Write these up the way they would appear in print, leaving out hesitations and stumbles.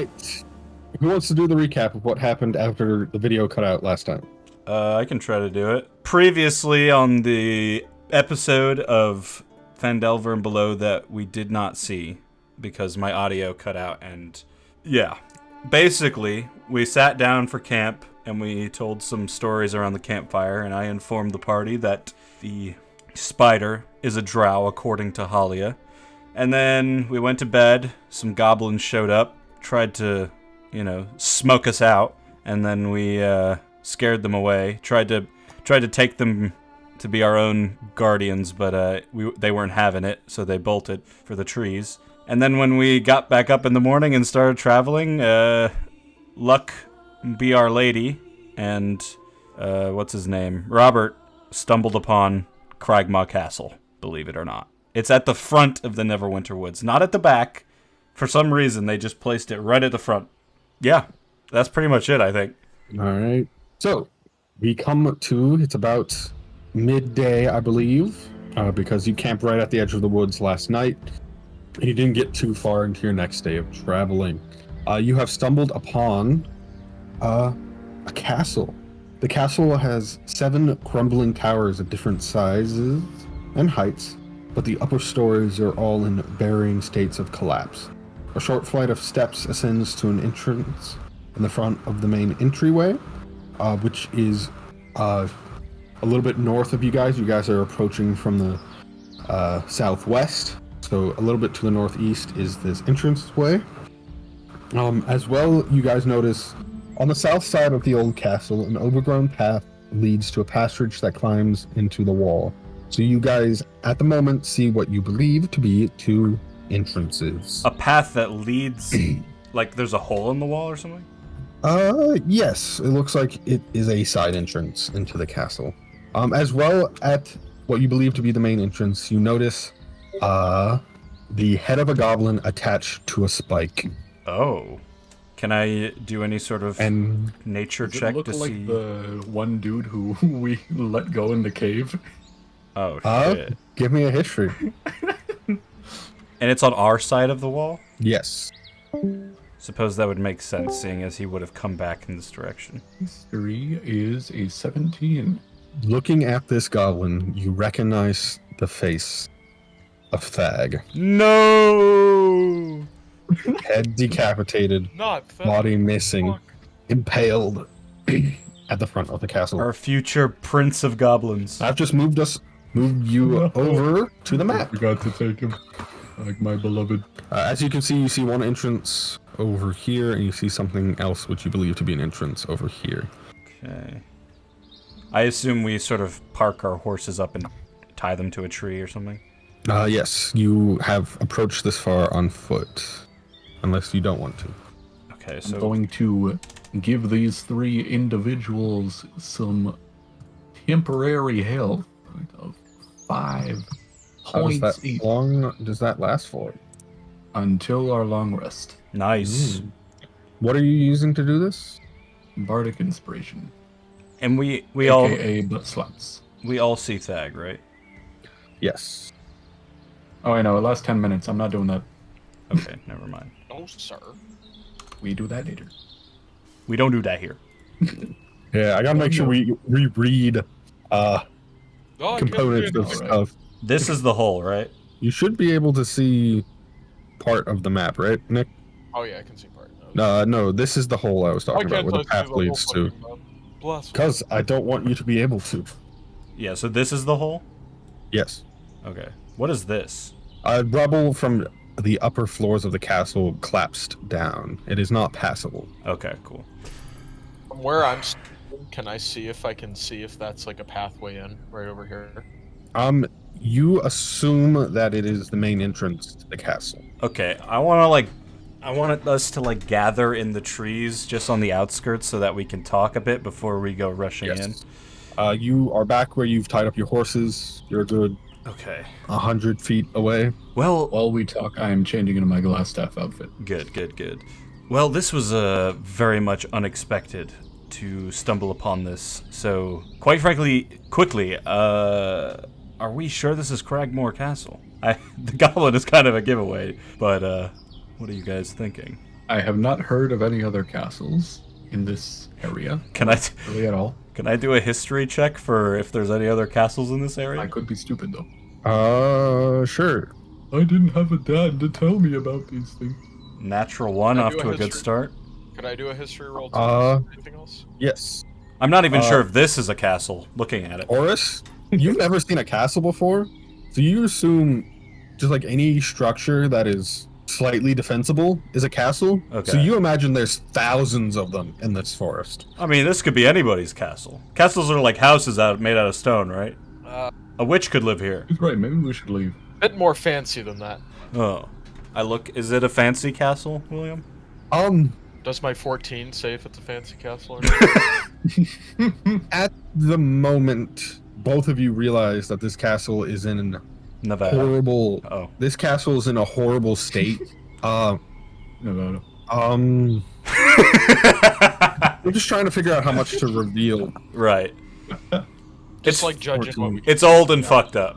right. Who wants to do the recap of what happened after the video cut out last time? I can try to do it. Previously on the episode of Phandelver and Below that we did not see because my audio cut out, and yeah. Basically, we sat down for camp and we told some stories around the campfire, and I informed the party that the spider is a drow according to Halia. And then we went to bed, some goblins showed up, tried to, smoke us out, and then we scared them away, tried to take them to be our own guardians, but they weren't having it, so they bolted for the trees. And then when we got back up in the morning and started traveling, luck be our lady, and what's his name? Robert stumbled upon Cragmaw Castle, believe it or not. It's at the front of the Neverwinter Woods, not at the back. For some reason, they just placed it right at the front. Yeah, that's pretty much it, I think. All right. So, we come to, it's about midday, I believe, because you camped right at the edge of the woods last night. You didn't get too far into your next day of traveling. You have stumbled upon a castle. The castle has 7 crumbling towers of different sizes and heights, but the upper stories are all in varying states of collapse. A short flight of steps ascends to an entrance in the front of the main entryway, which is a little bit north of you guys. You guys are approaching from the southwest, so a little bit to the northeast is this entranceway. As well, you guys notice on the south side of the old castle, an overgrown path leads to a passage that climbs into the wall. So you guys, at the moment, see what you believe to be 2 entrances. A path that leads, like there's a hole in the wall or something? Yes. It looks like it is a side entrance into the castle. As well, at what you believe to be the main entrance, you notice the head of a goblin attached to a spike. Oh. Can I do any sort of nature check to see? Does it look like the one dude who we let go in the cave? Oh, shit. Give me a history. And it's on our side of the wall? Yes. Suppose that would make sense, seeing as he would have come back in this direction. History is a 17. Looking at this goblin, you recognize the face of Thag. No! Head decapitated, body missing, impaled at the front of the castle. Our future prince of goblins. I've just moved you over to the I map. forgot to take him, like my beloved. As you can see, you see one entrance over here, and you see something else which you believe to be an entrance over here. Okay. I assume we sort of park our horses up and tie them to a tree or something? Yes, you have approached this far on foot, unless you don't want to. Okay, so... I'm going to give these 3 individuals some temporary health of 5 points each. How long does that last for? Until our long rest. Nice. What are you using to do this? Bardic Inspiration. And we AKA butt slaps. we all see Thag, right? Yes. Oh, I know. It lasts 10 minutes. I'm not doing that. Okay, never mind. No, sir. We do that later. We don't do that here. Yeah, I gotta make sure we reread components of stuff. This is the hole, right? You should be able to see part of the map, right, Nick? Oh yeah, I can see part of it. No, this is the hole I was talking about, where the path leads to. Bless. Because I don't want you to be able to. Yeah, so this is the hole? Yes. Okay. What is this? Rubble from the upper floors of the castle collapsed down. It is not passable. Okay, cool. From where I'm standing, can I see if that's like a pathway in right over here? You assume that it is the main entrance to the castle. Okay, I want us to gather in the trees just on the outskirts so that we can talk a bit before we go rushing in. You are back where you've tied up your horses. You're a good 100 feet away. Well, while we talk, I am changing into my glass staff outfit. Good. Well, this was very much unexpected to stumble upon this. So, quite frankly, quickly, are we sure this is Cragmaw Castle? The goblin is kind of a giveaway, but what are you guys thinking? I have not heard of any other castles in this area. Can I Really at all? Can I do a history check for if there's any other castles in this area? I could be stupid though. Sure. I didn't have a dad to tell me about these things. Natural 1, Can I off do a to a good history? start. Could I do a history roll too? Anything else? Yes. I'm not even sure if this is a castle, looking at it. Horus, you've never seen a castle before, so you assume just like any structure that is slightly defensible is a castle. Okay. So you imagine there's thousands of them in this forest. I mean, this could be anybody's castle. Castles are like houses made out of stone, right? A witch could live here. He's right, maybe we should leave. Bit more fancy than that. Oh. Is it a fancy castle, William? Does my 14 say if it's a fancy castle or not? At the moment, both of you realize that this castle is in Nevada. horrible. Oh. This castle is in a horrible state. Nevada. We're just trying to figure out how much to reveal. Right. Just like judging what we It's old and fucked up.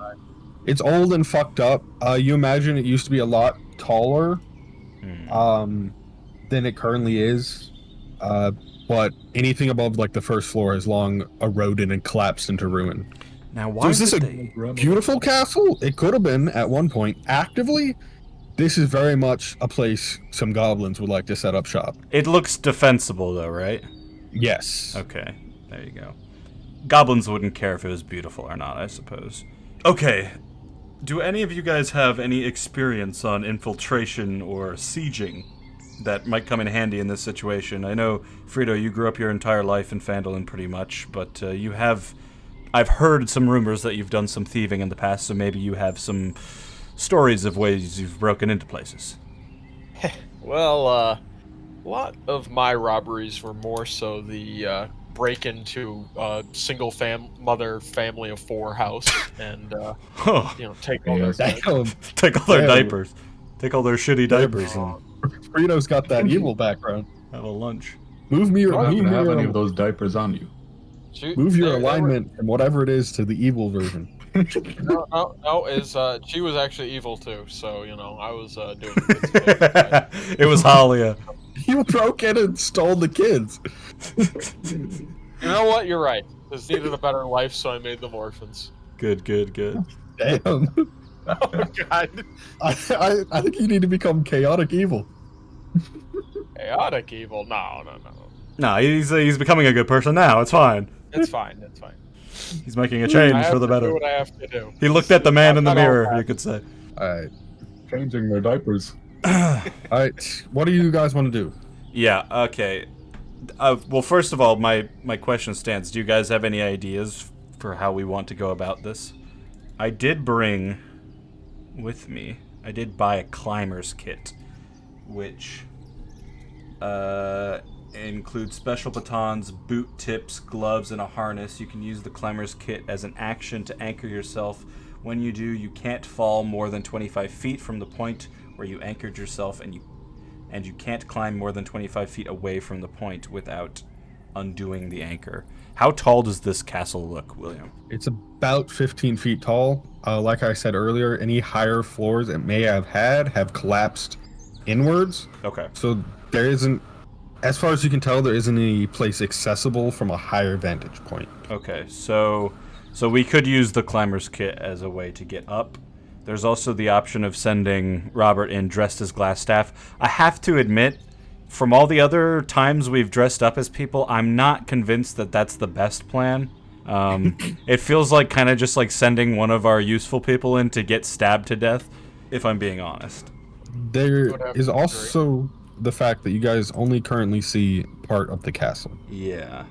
It's old and fucked up. You imagine it used to be a lot taller, than it currently is. But anything above like the first floor has long eroded and collapsed into ruin. Now, why So is this did a beautiful castle? It could have been at one point. Actively, this is very much a place some goblins would like to set up shop. It looks defensible, though, right? Yes. Okay, there you go. Goblins wouldn't care if it was beautiful or not, I suppose. Okay, do any of you guys have any experience on infiltration or sieging that might come in handy in this situation? I know, Frito, you grew up your entire life in Phandelver pretty much, but you have... I've heard some rumors that you've done some thieving in the past, so maybe you have some stories of ways you've broken into places. Well, a lot of my robberies were more so the break into a single mother family of 4 house and take all their Damn. Take all their Damn. diapers. Take all their shitty diapers and Frito's got that evil background. have a lunch. Move me You don't or happen move to have any your, of those diapers on you. move your alignment and whatever it is to the evil version. No, she was actually evil too, so, I was doing good stuff. It was Halia. You broke in and stole the kids. You know what? You're right. This needed a better life, so I made them orphans. Good. Damn. Oh, God. I think you need to become chaotic evil. Chaotic evil? No. No, he's becoming a good person now. It's fine. It's fine. He's making a I change have for the to do better. what I have to do. He looked at the man in the Not all mirror, bad. you could say. Alright. Changing their diapers. Alright. What do you guys want to do? Yeah, okay. Well, first of all, my question stands. Do you guys have any ideas for how we want to go about this? I did bring with me, I did buy a climber's kit, which includes special batons, boot tips, gloves, and a harness. You can use the climber's kit as an action to anchor yourself. When you do, you can't fall more than 25 feet from the point where you anchored yourself, and you can't climb more than 25 feet away from the point without undoing the anchor. How tall does this castle look, William? It's about 15 feet tall. Like I said earlier, any higher floors it may have collapsed inwards. Okay. So there isn't, as far as you can tell, there isn't any place accessible from a higher vantage point. Okay, so we could use the climber's kit as a way to get up. There's also the option of sending Robert in dressed as Glassstaff. I have to admit, from all the other times we've dressed up as people, I'm not convinced that that's the best plan. It feels like kind of just like sending one of our useful people in to get stabbed to death, if I'm being honest. There Whatever, is agree. also the fact that you guys only currently see part of the castle. Yeah.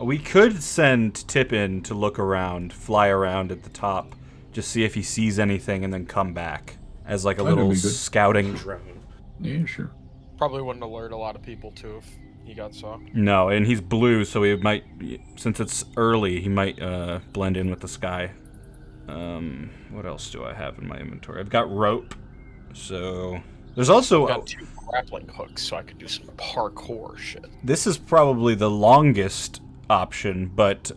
We could send Tip in to look around, fly around at the top, just see if he sees anything and then come back as like a That'd little be good. scouting drone. Yeah, sure. Probably wouldn't alert a lot of people, too, if he got saw. No, and he's blue, so he might, since it's early, he might blend in with the sky. What else do I have in my inventory? I've got rope, so... There's also... Got 2 grappling hooks, so I could do some parkour shit. This is probably the longest option, but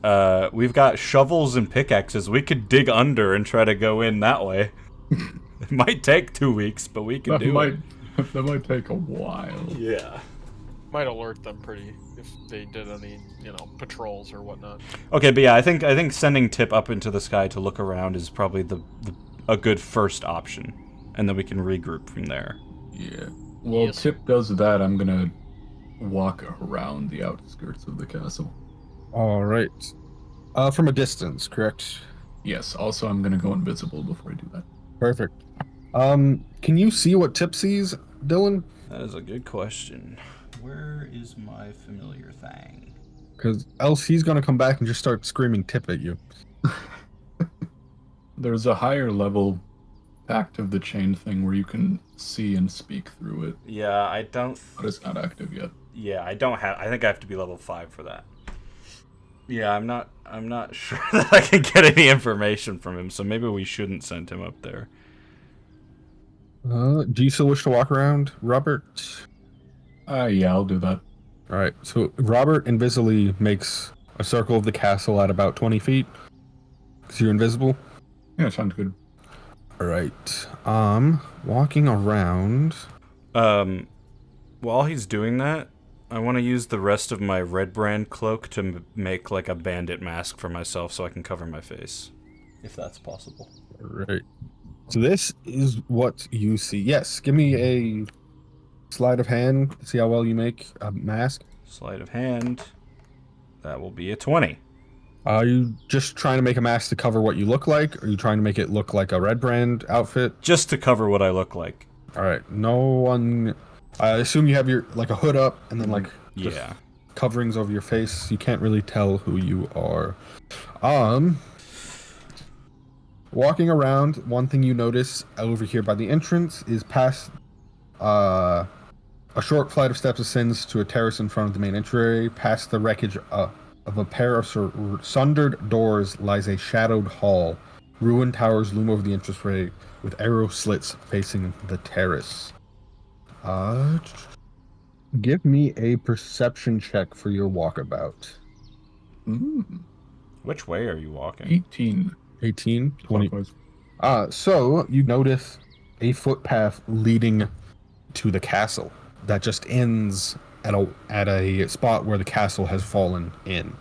we've got shovels and pickaxes. We could dig under and try to go in that way. It might take 2 weeks, but we can do it. That might take a while. Yeah. Might alert them pretty if they did any, patrols or whatnot. Okay, but yeah, I think sending Tip up into the sky to look around is probably a good first option, and then we can regroup from there. Yeah. Well, Yes. Tip does that. I'm gonna walk around the outskirts of the castle. All right. From a distance, correct? Yes. Also, I'm gonna go invisible before I do that. Perfect. Can you see what Tip sees, Dylan? That is a good question. Where is my familiar thing? Because else he's gonna come back and just start screaming Tip at you. There's a higher level Pact of the Chain thing where you can see and speak through it, Yeah, I don't. but it's not active yet. Yeah, I don't have. I think I have to be level 5 for that. Yeah, I'm not sure that I can get any information from him, so maybe we shouldn't send him up there. Do you still wish to walk around, Robert? Yeah, I'll do that. All right. So Robert invisibly makes a circle of the castle at about 20 feet. Because you're invisible. Yeah, sounds good. All right. Walking around. While he's doing that, I want to use the rest of my red brand cloak to make like a bandit mask for myself so I can cover my face, if that's possible. All right. So this is what you see. Yes. Give me a sleight of hand. See how well you make a mask. Sleight of hand. That will be a 20. Are you just trying to make a mask to cover what you look like? Or are you trying to make it look like a red brand outfit? Just to cover what I look like. All right. No one. I assume you have your like a hood up and then like just Yeah. coverings over your face. You can't really tell who you are. Walking around, one thing you notice over here by the entrance is past a short flight of steps ascends to a terrace in front of the main entryway. Past the wreckage of a pair of sundered doors lies a shadowed hall. Ruined towers loom over the entranceway with arrow slits facing the terrace. Give me a perception check for your walkabout. Which way are you walking? 18. 18, 20. Clockwise. So you notice a footpath leading to the castle that just ends at a spot where the castle has fallen in.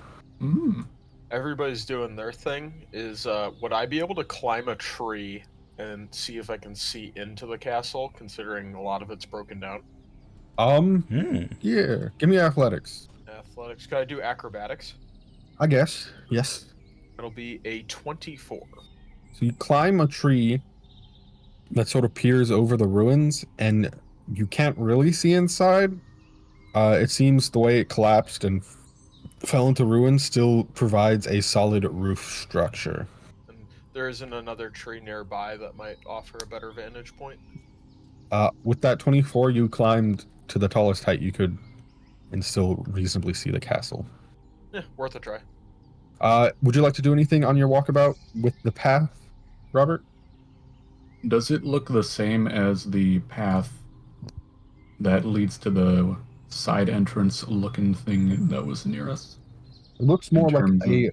Everybody's doing their thing. Would I be able to climb a tree and see if I can see into the castle, considering a lot of it's broken down? Yeah. Give me athletics. Athletics. Could I do acrobatics? I guess. Yes. It'll be a 24. So you climb a tree that sort of peers over the ruins, and you can't really see inside. It seems the way it collapsed and fell into ruins still provides a solid roof structure. And there isn't another tree nearby that might offer a better vantage point? With that 24, you climbed to the tallest height you could and still reasonably see the castle. Yeah, worth a try. Would you like to do anything on your walkabout with the path, Robert? Does it look the same as the path that leads to the side entrance looking thing that was near us? It looks more like terms a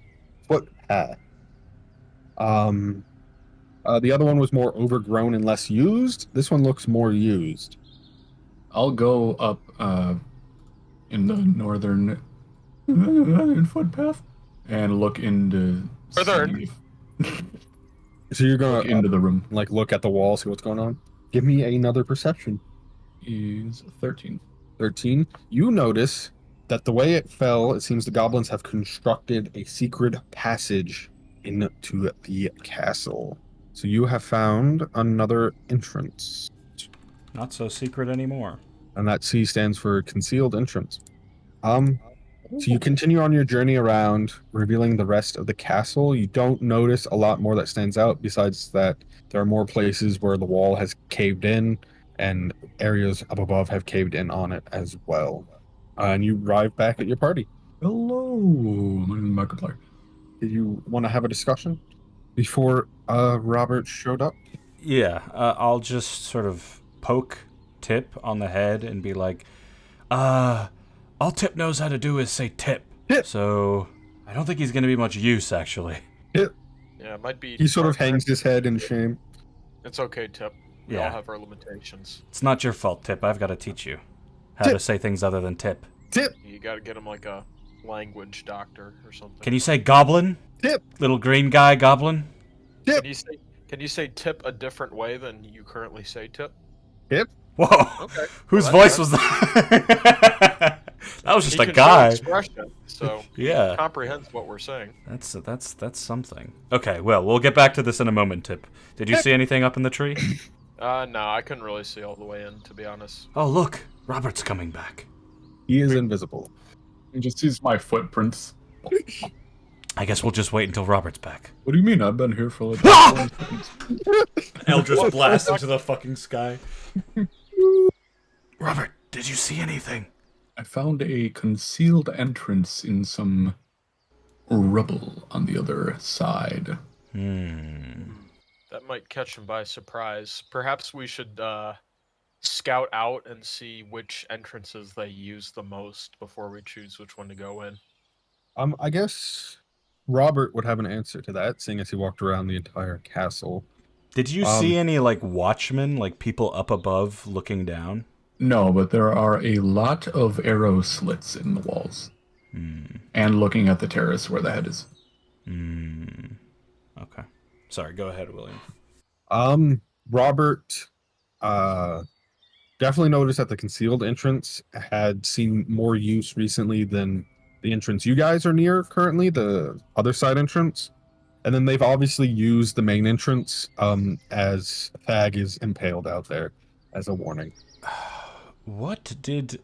footpath. The other one was more overgrown and less used. This one looks more used. I'll go up in the northern footpath and look into Northern. So you're gonna look into the room. like look at the wall, see what's going on. Give me another perception. Is 13. 13. You notice that the way it fell, it seems the goblins have constructed a secret passage into the castle. So you have found another entrance. Not so secret anymore. And that C stands for concealed entrance. So you continue on your journey around, revealing the rest of the castle. You don't notice a lot more that stands out, besides that there are more places where the wall has caved in, and areas up above have caved in on it as well. And you arrive back at your party. Hello, my name is Markiplier. Did you want to have a discussion before Robert showed up? Yeah, I'll just sort of poke Tip on the head and be like, all Tip knows how to do is say tip. Tip. So I don't think he's going to be much use, actually. Yeah, it might be... He sort of hangs his head in shame. It's okay, Tip. We all Yeah. have our limitations. It's not your fault, Tip. I've got to teach you how Tip. to say things other than Tip. Tip. You gotta get him like a language doctor or something. Can you say goblin? Tip. Little green guy goblin? Tip. Can you say tip a different way than you currently say tip? Tip. Whoa. Okay. Whose Well, voice that's was that? That was just He a can show guy. expression, so Yeah. comprehends what we're saying. That's something. Okay, well, we'll get back to this in a moment, Tip. Did you see anything up in the tree? No, I couldn't really see all the way in, to be honest. Oh, look. Robert's coming back. He is invisible. He just sees my footprints. I guess we'll just wait until Robert's back. What do you mean? I've been here for like 20 seconds. Eldritch blast into the fucking sky. Robert, did you see anything? I found a concealed entrance in some rubble on the other side. That might catch him by surprise. Perhaps we should scout out and see which entrances they use the most before we choose which one to go in. I guess Robert would have an answer to that, seeing as he walked around the entire castle. Did you see any, like, watchmen, like people up above looking down? No, but there are a lot of arrow slits in the walls. And looking at the terrace where the head is. Okay. Sorry, go ahead, William. Robert definitely noticed that the concealed entrance had seen more use recently than the entrance you guys are near currently, the other side entrance. And then they've obviously used the main entrance as Thag is impaled out there as a warning. What did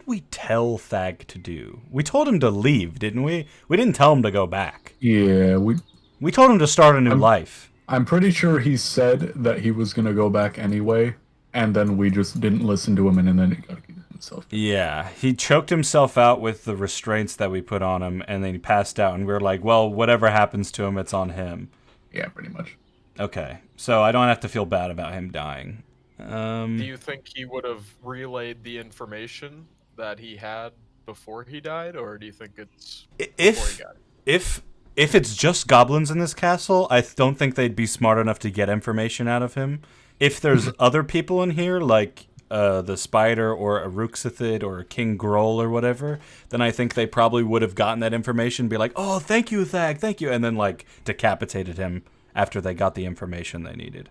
we tell Thag to do? We told him to leave, didn't we? We didn't tell him to go back. Yeah, We told him to start a new life. I'm pretty sure he said that he was going to go back anyway, and then we just didn't listen to him, and then he got himself. Yeah, he choked himself out with the restraints that we put on him, and then he passed out, and we were like, well, whatever happens to him, it's on him. Yeah, pretty much. Okay, so I don't have to feel bad about him dying. Do you think he would have relayed the information that he had before he died, or do you think it's before he got it? If it's just goblins in this castle, I don't think they'd be smart enough to get information out of him. If there's other people in here, like the Spider or a Ruxithid or a King Groll or whatever, then I think they probably would have gotten that information, be like, oh, thank you, Thag, thank you, and then, like, decapitated him after they got the information they needed.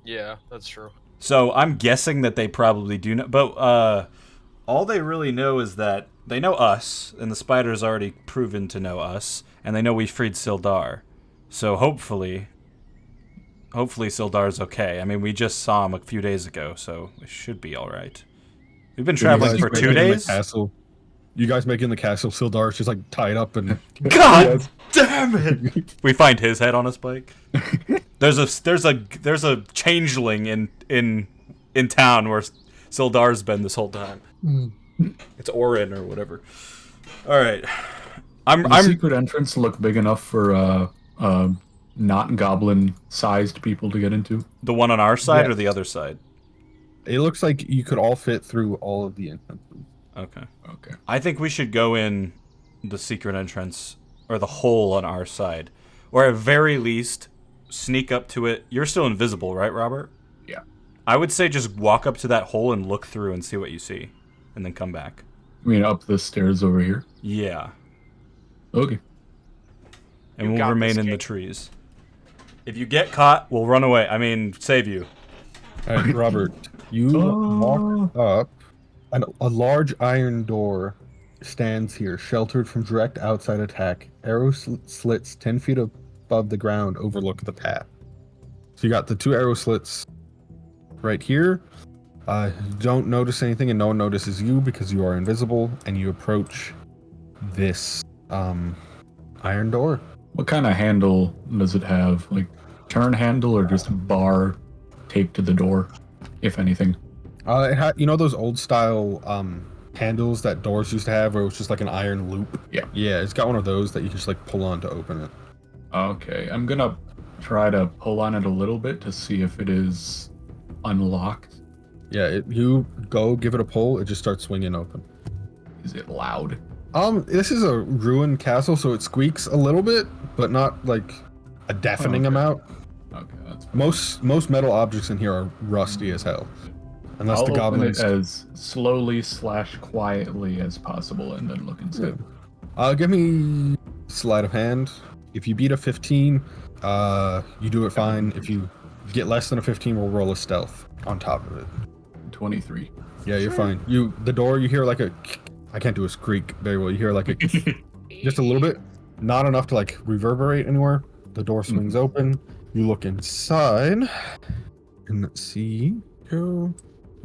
Yeah, that's true. So I'm guessing that they probably do know, but all they really know is that they know us, and the Spider's already proven to know us, and they know we freed Sildar. So hopefully Sildar's okay. I mean, we just saw him a few days ago, so it should be all right. We've been traveling for 2 days. You guys making the castle, Sildar's just like tied up and God damn it! We find his head on a spike. There's a changeling in town where Sildar's been this whole time. It's Orin or whatever. All right, Does the secret entrance look big enough for not goblin-sized people to get into? The one on our side Yes. or the other side? it looks like you could all fit through all of the entrances. Okay. Okay. I think we should go in the secret entrance or the hole on our side, or at very least sneak up to it. You're still invisible, right, Robert? Yeah. I would say just walk up to that hole and look through and see what you see, and then come back. I mean, up the stairs over here? Yeah. Okay. And You we'll got remain this, in the King. trees. If you get caught, we'll run away. I mean, save you. All right, Robert, you walk up, and a large iron door stands here, sheltered from direct outside attack. Arrow slits 10 feet above the ground overlook the path. So you got the two arrow slits right here. You don't notice anything, and no one notices you because you are invisible, and you approach this iron door. What kind of handle does it have? Like, turn handle or just bar taped to the door, if anything? You know those old style handles that doors used to have, where it was just like an iron loop? Yeah. Yeah, it's got one of those that you just like pull on to open it. Okay, I'm gonna try to pull on it a little bit to see if it is unlocked. Yeah, you go give it a pull, it just starts swinging open. Is it loud? This is a ruined castle, so it squeaks a little bit, but not like a deafening Okay. amount. Okay, that's fine. Most metal objects in here are rusty as hell. Unless I'll the goblins. open it as slowly / quietly as possible, and then look inside. Give me sleight of hand. If you beat a 15, you do it fine. If you get less than a 15, we'll roll a stealth on top of it. 23. Yeah, you're fine. The door, you hear like a. I can't do a squeak very well. You hear like a, just a little bit, not enough to like reverberate anywhere. The door swings open. You look inside, and let's see. Go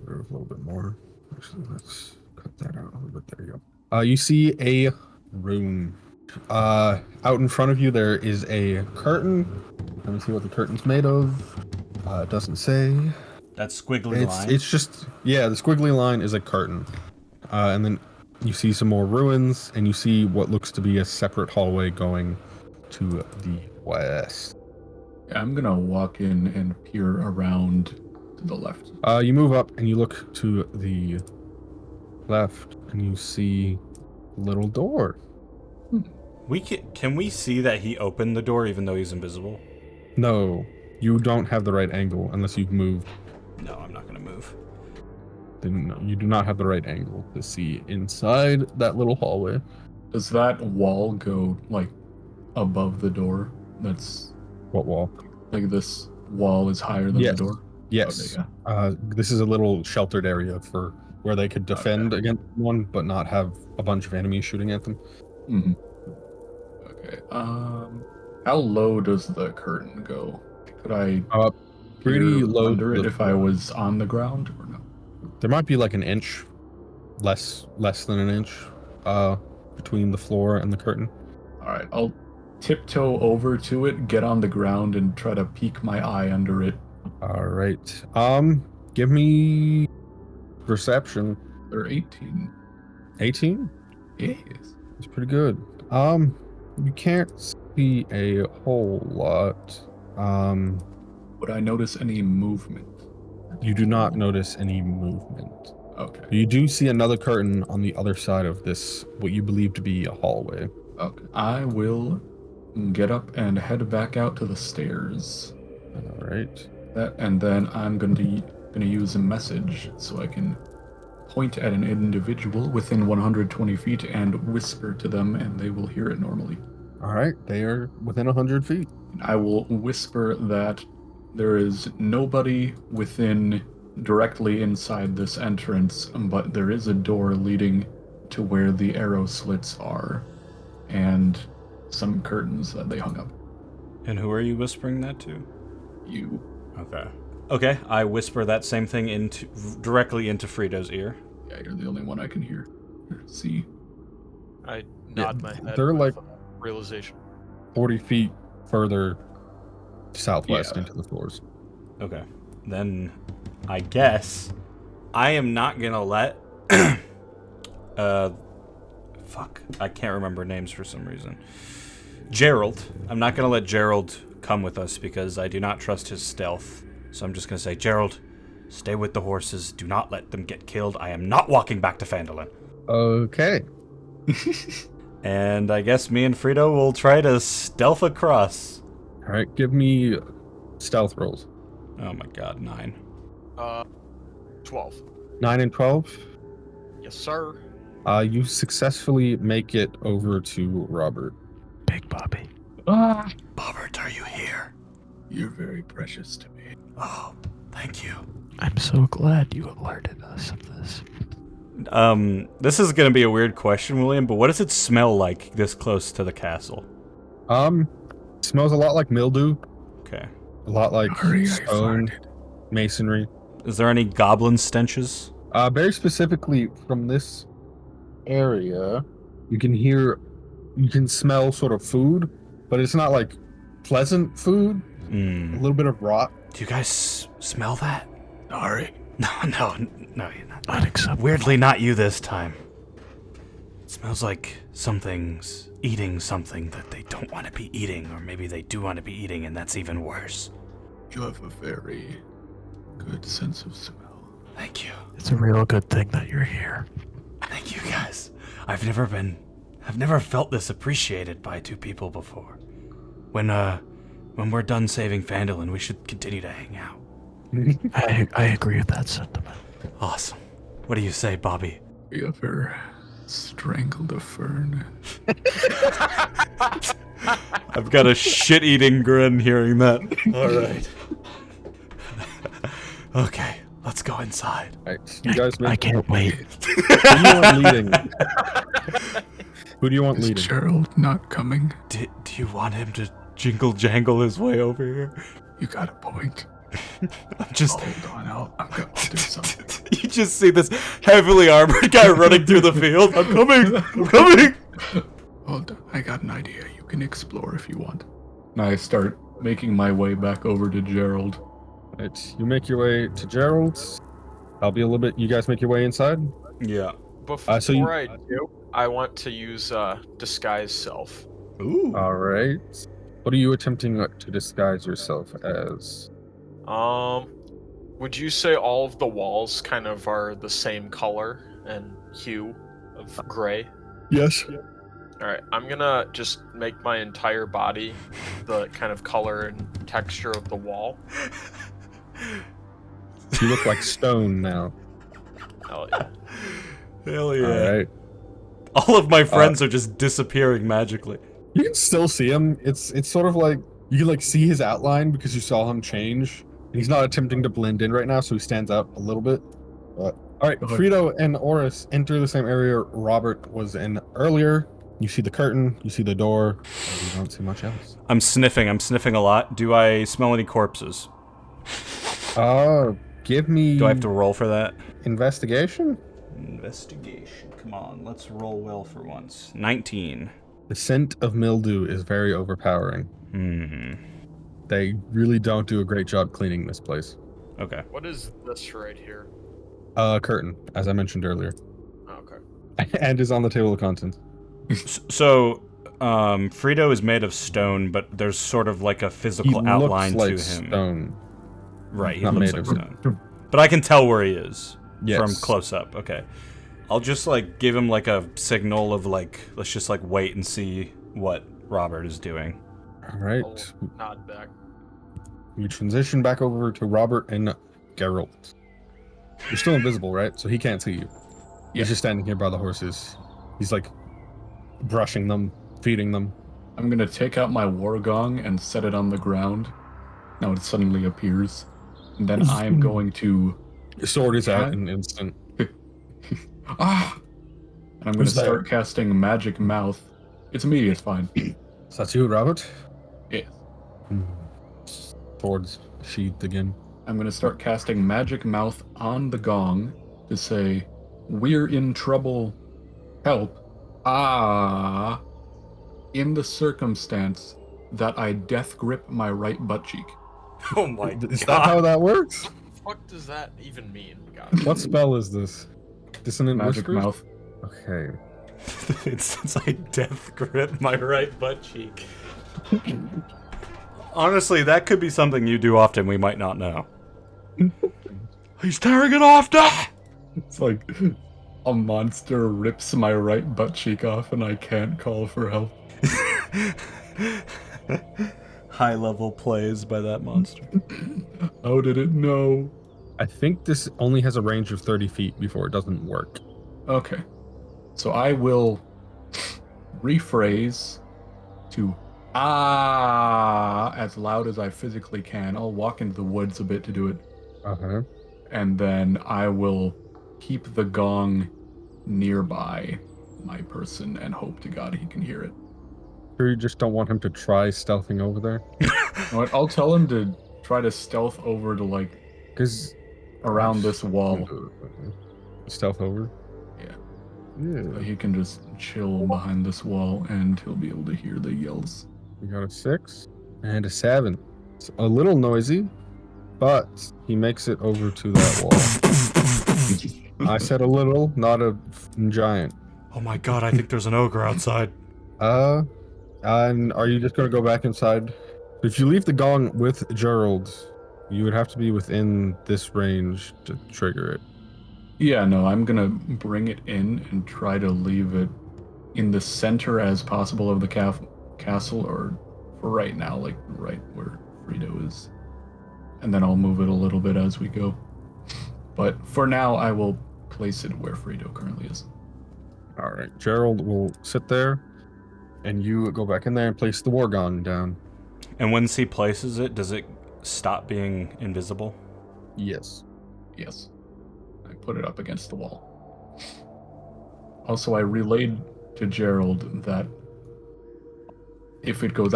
a little bit more. Actually, let's cut that out a little bit. There you go. You see a room. Out in front of you, there is a curtain. Let me see what the curtain's made of. It doesn't say. That squiggly line. It's just, yeah, the squiggly line is a curtain. And then you see some more ruins, and you see what looks to be a separate hallway going to the west. Yeah, I'm gonna walk in and peer around to the left. You move up, and you look to the left, and you see a little door. Can we see that he opened the door even though he's invisible? No, you don't have the right angle unless you've moved. No, I'm not gonna move. Then no, you do not have the right angle to see inside that little hallway. Does that wall go like above the door? That's What wall? like this wall is higher than Yes. the door? Yes. Okay, yeah. This is a little sheltered area for where they could defend against one, but not have a bunch of enemies shooting at them. Mm-hmm. Okay. How low does the curtain go? Could I Pretty peer low. under it if I was on the ground or no? There might be like an inch, less than an inch, between the floor and the curtain. All right, I'll tiptoe over to it, get on the ground, and try to peek my eye under it. All right. Give me perception. They're 18. 18. Yes. It's pretty good. You can't see a whole lot. Would I notice any movement? You do not notice any movement. Okay. You do see another curtain on the other side of this, what you believe to be a hallway. Okay. I will get up and head back out to the stairs. All right. And then I'm gonna use a message so I can point at an individual within 120 feet and whisper to them, and they will hear it normally. All right. They are within 100 feet. I will whisper that there is nobody directly inside this entrance, but there is a door leading to where the arrow slits are, and some curtains that they hung up. And who are you whispering that to? You. Okay, I whisper that same thing directly into Frito's ear. Yeah, you're the only one I can hear. See? I nod my head. They're with like realization. 40 feet further southwest Yeah. into the floors. Okay, then I guess I am not gonna let I can't remember names for some reason. Gerald. I'm not gonna let Gerald come with us because I do not trust his stealth. So I'm just gonna say, Gerald, stay with the horses. Do not let them get killed. I am not walking back to Phandelver. Okay. And I guess me and Frito will try to stealth across. All right. Give me stealth rolls. Oh my god, 9. 12. 9 and 12. Yes, sir. You successfully make it over to Robert. Big Bobby. Bobbert, are you here? You're very precious to me. Oh, thank you. I'm so glad you alerted us of this. This is gonna be a weird question, William, but what does it smell like this close to the castle? Smells a lot like mildew, Okay. a lot like Sorry, I stone, farted. masonry. Is there any goblin stenches? Very specifically from this area, you can smell sort of food, but it's not like pleasant food. A little bit of rot. Do you guys smell that? Sorry. No, you're not. Unacceptable. Weirdly, not you this time. It smells like something's eating something that they don't want to be eating, or maybe they do want to be eating, and that's even worse. You have a very good sense of smell. Thank you. It's a real good thing that you're here. Thank you, guys. I've never felt this appreciated by two people before. When when we're done saving Phandelver, we should continue to hang out. I agree with that sentiment. Awesome. What do you say, Bobby? You ever strangled a fern? I've got a shit-eating grin hearing that. All right. Okay, let's go inside. All right, you guys I can't wait. Who do you want leading? Who do you want Is leading? Gerald not coming? Do you want him to jingle jangle his way over here? You got a point. I'm just... Hold on, I'll do something. You just see this heavily armored guy running through the field. I'm coming! I'm coming! Hold on, I got an idea. You can explore if you want. And I start making my way back over to Gerald. Right, you make your way to Gerald's. I'll be a little bit. You guys make your way inside. Yeah. Before so you- I do, I want to use disguise self. Ooh. All right. What are you attempting to disguise yourself as? Would you say all of the walls kind of are the same color and hue of gray? Yes. Alright, I'm gonna just make my entire body the kind of color and texture of the wall. You look like stone now. Hell yeah. Hell yeah. All right. All of my friends are just disappearing magically. You can still see him. It's sort of like you can like see his outline because you saw him change. He's not attempting to blend in right now, so he stands out a little bit. But all right, Frito and Oris enter the same area Robert was in earlier. You see the curtain, you see the door, and you don't see much else. I'm sniffing a lot. Do I smell any corpses? Give me. Do I have to roll for that? Investigation? Investigation. Come on, let's roll well for once. 19. The scent of mildew is very overpowering. They really don't do a great job cleaning this place. Okay. What is this right here? Curtain, as I mentioned earlier, Oh, okay. and is on the table of contents. So, Frito is made of stone, but there's sort of like a physical outline looks to like him. stone. Right, he Not looks made like of stone. But I can tell where he is Yes. from close up. Okay. I'll just like give him like a signal of like, let's just like wait and see what Robert is doing. All right. I'll nod back. We transition back over to Robert and Geralt. You're still invisible, right? So he can't see you. He's just standing here by the horses. He's like brushing them, feeding them. I'm gonna take out my war gong and set it on the ground. Now it suddenly appears. And then I'm going to... Your sword is out in an instant. Ah! And I'm gonna Who's there? start casting Magic Mouth. It's me, it's fine. Is that you, Robert? Yeah. Sword's sheathed again. I'm gonna start casting Magic Mouth on the gong to say, "We're in trouble. Help. Ah." In the circumstance that I death grip my right butt cheek. Oh my Is that how that works? What does that even mean, guys? What spell is this? Dissonant Magic Whispers? Mouth. Okay. Since I death grip my right butt cheek. Honestly, that could be something you do often we might not know. He's tearing it off now! It's like a monster rips my right butt cheek off and I can't call for help. High level plays by that monster. How did it know? I think this only has a range of 30 feet before it doesn't work. Okay. So I will rephrase to as loud as I physically can. I'll walk into the woods a bit to do it. Uh-huh. And then I will keep the gong nearby my person and hope to God he can hear it. Sure you just don't want him to try stealthing over there? You know what? I'll tell him to try to stealth over to like Because around this wall. Stealth over? Yeah. Yeah. He can just chill behind this wall and he'll be able to hear the yells. We got a 6 and a 7. It's a little noisy, but he makes it over to that wall. I said a little, not a giant. Oh my god, I think there's an ogre outside. And are you just going to go back inside? If you leave the gong with Gerald, you would have to be within this range to trigger it. Yeah, no, I'm gonna bring it in and try to leave it in the center as possible of the castle or for right now, like right where Frito is. And then I'll move it a little bit as we go. But for now, I will place it where Frito currently is. All right. Gerald will sit there, and you go back in there and place the war gun down. And once he places it, does it stop being invisible? Yes. Yes. I put it up against the wall. Also, I relayed to Gerald that if it goes,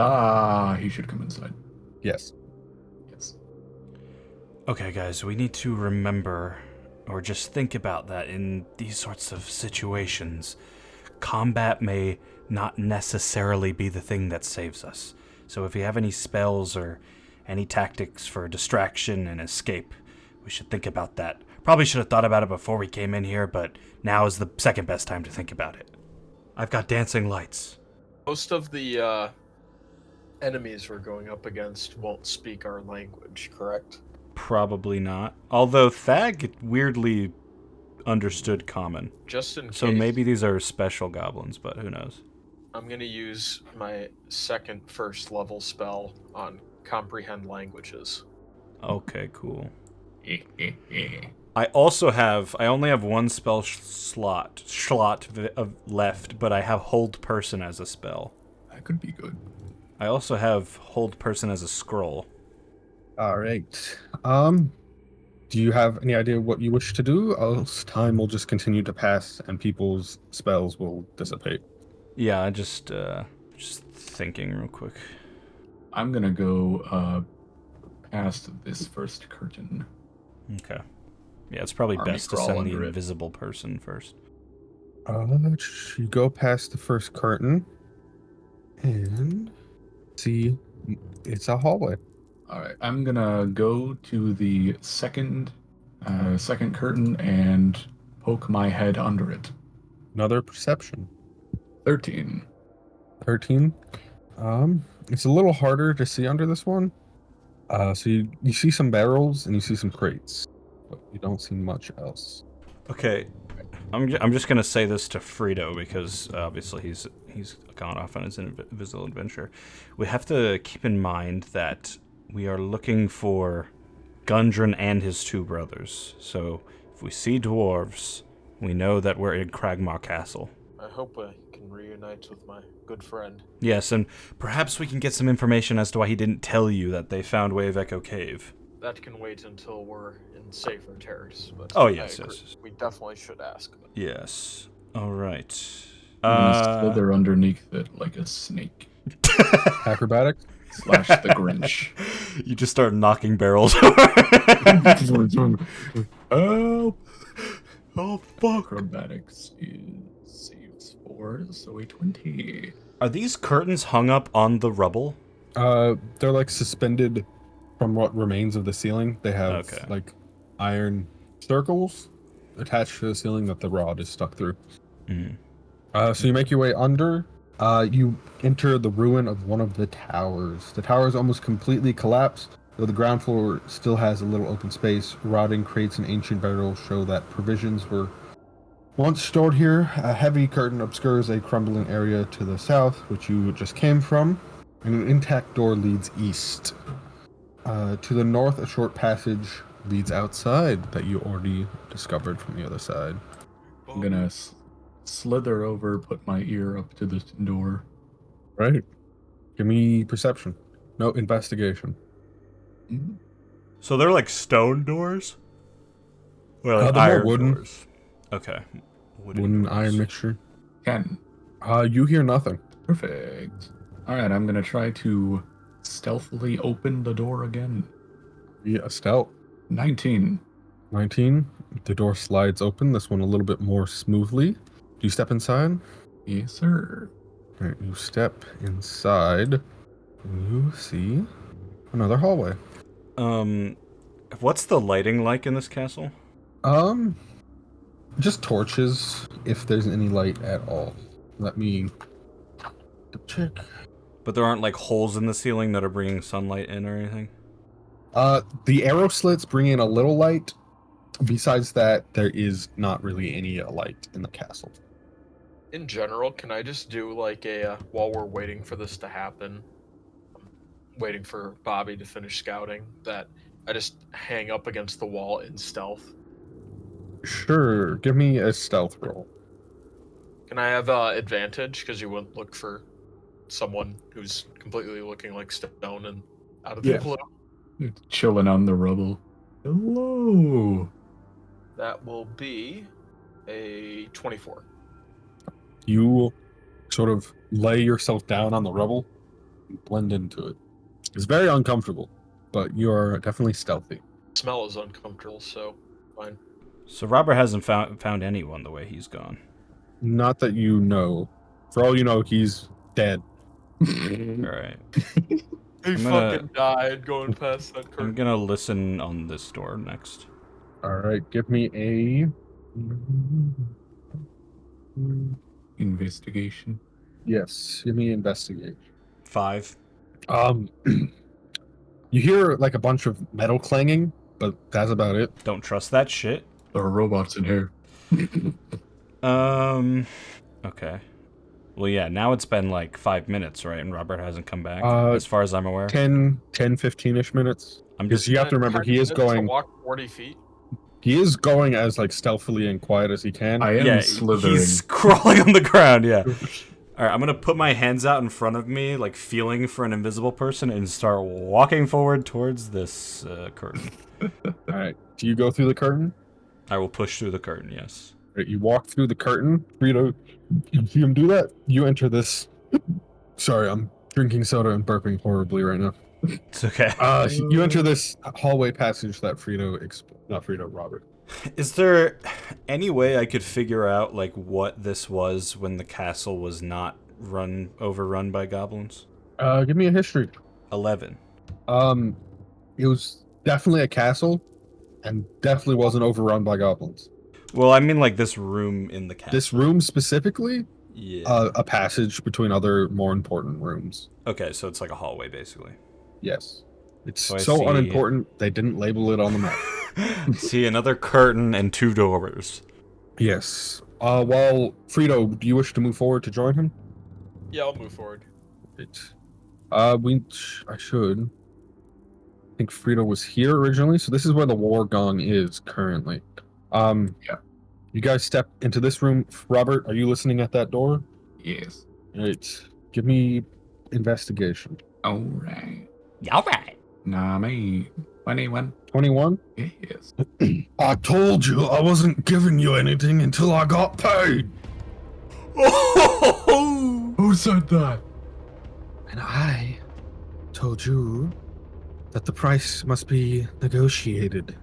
he should come inside. Yes. Yes. Okay, guys, we need to remember, or just think about that in these sorts of situations. Combat may not necessarily be the thing that saves us. So if you have any spells or any tactics for distraction and escape, we should think about that. Probably should have thought about it before we came in here, but now is the second best time to think about it. I've got dancing lights. Most of the enemies we're going up against won't speak our language, correct? Probably not. Although Thag weirdly understood common. Just in case. So maybe these are special goblins, but who knows? I'm going to use my second first level spell on comprehend languages. Okay, cool. I only have one spell slot left, but I have hold person as a spell. That could be good. I also have hold person as a scroll. All right. Do you have any idea what you wish to do? Else time will just continue to pass and people's spells will dissipate. Yeah, I just thinking real quick. I'm gonna go past this first curtain. Okay. Yeah, it's probably Army best to crawl send the under it. invisible person first. You go past the first curtain and see it's a hallway. All right, I'm gonna go to the second curtain and poke my head under it. Another perception. 13. 13. It's a little harder to see under this one. So you see some barrels and you see some crates, but you don't see much else. Okay, I'm just gonna say this to Frito because obviously he's gone off on his invisible adventure. We have to keep in mind that we are looking for Gundren and his two brothers. So if we see dwarves, we know that we're in Cragmaw Castle. I hope I can reunite with my good friend. Yes, and perhaps we can get some information as to why he didn't tell you that they found Way of Echo Cave. That can wait until we're in safer territories. But Oh, I yes, agree. yes. We definitely should ask. Yes. All right. I'm gonna slither underneath it like a snake. Acrobatics? / the Grinch. You just start knocking barrels over. Help! Oh, fuck. Acrobatics is saves 4, so a 20. Are these curtains hung up on the rubble? They're like suspended from what remains of the ceiling. They have Okay. like iron circles attached to the ceiling that the rod is stuck through. Mm. So you make your way under. You enter the ruin of one of the towers. The tower is almost completely collapsed, though the ground floor still has a little open space. Rotting crates and ancient barrels show that provisions were once stored here. A heavy curtain obscures a crumbling area to the south, which you just came from, and an intact door leads east. To the north, a short passage leads outside that you already discovered from the other side. I'm gonna slither over, put my ear up to the door. Right. Give me perception. No, investigation. Mm-hmm. So they're like stone doors? Or like They're more iron wooden. doors? Okay. Wooden doors. iron mixture. 10. You hear nothing. Perfect. Alright, I'm gonna try to stealthily open the door again. Yeah, stealth. 19. 19. The door slides open, this one a little bit more smoothly. Do you step inside? Yes, sir. All right, you step inside. And you see another hallway. What's the lighting like in this castle? Just torches, if there's any light at all. Let me check. But there aren't like holes in the ceiling that are bringing sunlight in or anything? The arrow slits bring in a little light. Besides that, there is not really any light in the castle. In general, can I just do like a while we're waiting for this to happen? I'm waiting for Bobby to finish scouting, that I just hang up against the wall in stealth. Sure. Give me a stealth roll. Can I have advantage? Because you wouldn't look for someone who's completely looking like stone and out of the Yeah. blue. Chilling on the rubble. Hello. That will be a 24. You sort of lay yourself down on the rubble and blend into it. It's very uncomfortable, but you are definitely stealthy. Smell is uncomfortable, so fine. So Robert hasn't found anyone the way he's gone. Not that you know. For all you know, he's dead. All right. He I'm gonna- fucking died going past that I'm curtain. gonna listen on this door next. All right, give me a Investigation. yes. Give me investigate. 5. You hear like a bunch of metal clanging, but that's about it. Don't trust that shit. There are robots in here. Okay. Well, yeah, now it's been like 5 minutes, right? And Robert hasn't come back, Uh, as far as I'm aware. 15-ish minutes. I'm Because just you have to remember, 10 he is minutes to going. walk 40 feet. He is going as like stealthily and quiet as he can. I am yeah, slithering. he's crawling on the ground, yeah. All right, I'm going to put my hands out in front of me, like feeling for an invisible person, and start walking forward towards this curtain. All right. Do you go through the curtain? I will push through the curtain, yes. All right, you walk through the curtain. Frito, you see him do that? You enter this. Sorry, I'm drinking soda and burping horribly right now. It's okay. You enter this hallway passage that Robert. Is there any way I could figure out like what this was when the castle was not overrun by goblins? Give me a history. 11. It was definitely a castle, and definitely wasn't overrun by goblins. Well, I mean like this room in the castle. This room specifically, Yeah. a passage between other more important rooms. Okay, so it's like a hallway basically. Yes, it's So I so see- unimportant they didn't label it on the map. See another curtain and 2 doors. Yes. Well, Frito, do you wish to move forward to join him? Yeah, I'll move forward. I should. I think Frito was here originally, so this is where the war gong is currently. Yeah. You guys step into this room. Robert, are you listening at that door? Yes. Right. Give me investigation. All right. All right. Nah, me. 21. 21? Yes. I told you I wasn't giving you anything until I got paid. Who said that? And I told you that the price must be negotiated.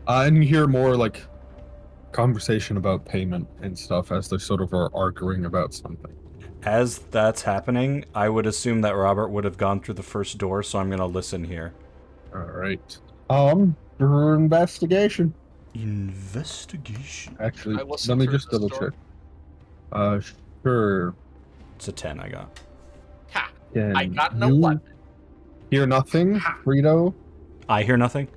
And you hear more like conversation about payment and stuff as they sort of are arguing about something. As that's happening, I would assume that Robert would have gone through the first door, so I'm going to listen here. All right. For investigation. Investigation. Actually, I listen let me through just this double door? check. Sure. It's a 10 I got. Ha! Can I got no you one. hear nothing, Frito? I hear nothing?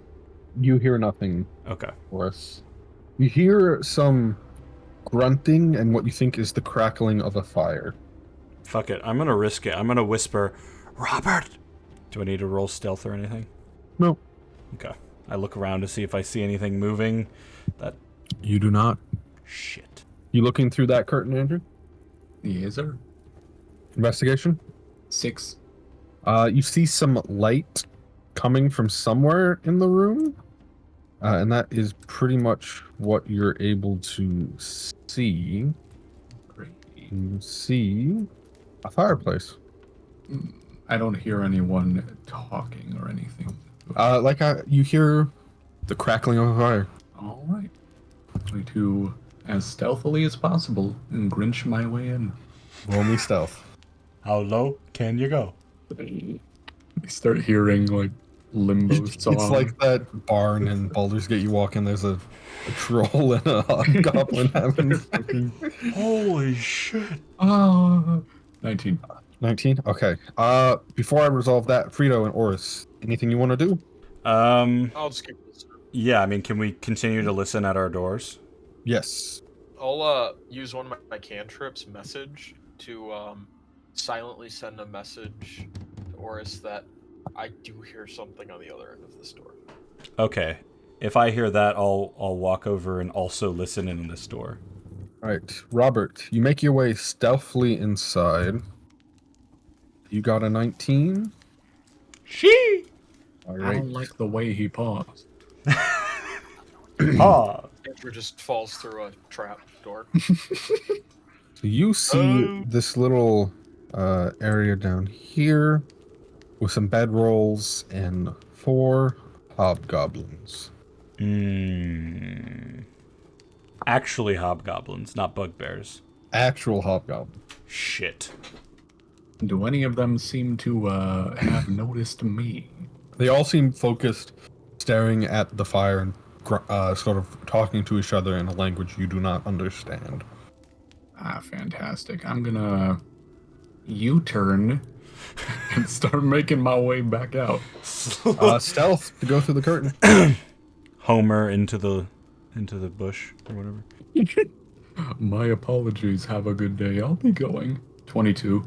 You hear nothing, Okay. Horace. You hear some grunting and what you think is the crackling of a fire. Fuck it. I'm going to risk it. I'm going to whisper, Robert! Do I need to roll stealth or anything? No. Okay. I look around to see if I see anything moving. That You do not. shit. You looking through that curtain, Andrew? Yes, sir. Investigation? 6. You see some light coming from somewhere in the room. And that is pretty much what you're able to see. Great. You see a fireplace. I don't hear anyone talking or anything. You hear the crackling of a fire. All right. I'm going to, as stealthily as possible, and Grinch my way in. Roll me stealth. How low can you go? I start hearing like limbo song. It's like that barn in Baldur's Gate. You walk in, there's a troll and a goblin having fucking... Holy shit. 19. 19? Okay. Before I resolve that, Frito and Oris, anything you want to do? I'll just keep this. Yeah, I mean, can we continue to listen at our doors? Yes. I'll use one of my cantrips, message, to silently send a message to Oris that I do hear something on the other end of this door. Okay. If I hear that, I'll walk over and also listen in this door. All right, Robert, you make your way stealthily inside. You got a 19. She. All I right. don't like the way he paused. Ah. Andrew just falls through a trap door. So you see this little area down here with some bedrolls and 4 hobgoblins. Actually, hobgoblins, not bugbears. Actual hobgoblins. Shit. Do any of them seem to have noticed me? They all seem focused, staring at the fire and sort of talking to each other in a language you do not understand. Ah, fantastic. I'm gonna U-turn and start making my way back out. Stealth to go through the curtain. Homer into the bush or whatever. My apologies. Have a good day. I'll be going. 22.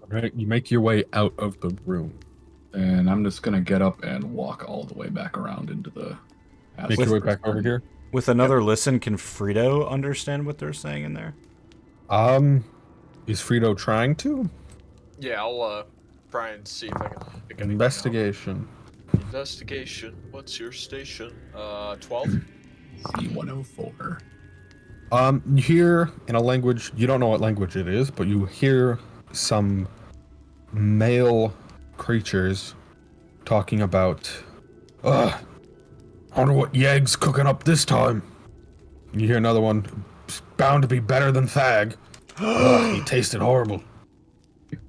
All right, you make your way out of the room. And I'm just gonna get up and walk all the way back around into the... Make your way back over here. With another listen, can Frito understand what they're saying in there? Is Frito trying to? Yeah, I'll try and see if I can pick anything Investigation. out. Investigation. What's your station? 12? C104. You hear in a language, you don't know what language it is, but you hear some male creatures talking about, I wonder what Yeg's cooking up this time. And you hear another one, it's bound to be better than Thag. He tasted horrible.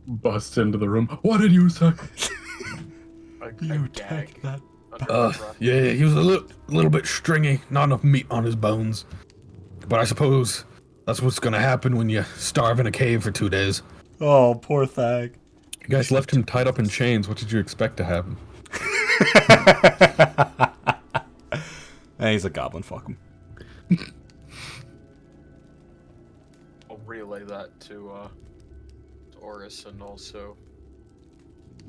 Bust into the room. What did you say? I You gag take that. under my breath. Yeah, he was a little bit stringy, not enough meat on his bones. But I suppose that's what's gonna happen when you starve in a cave for 2 days. Oh, poor Thag. You guys left him tied up in chains. What did you expect to happen? He's a goblin. Fuck him. I'll relay that to Oris and also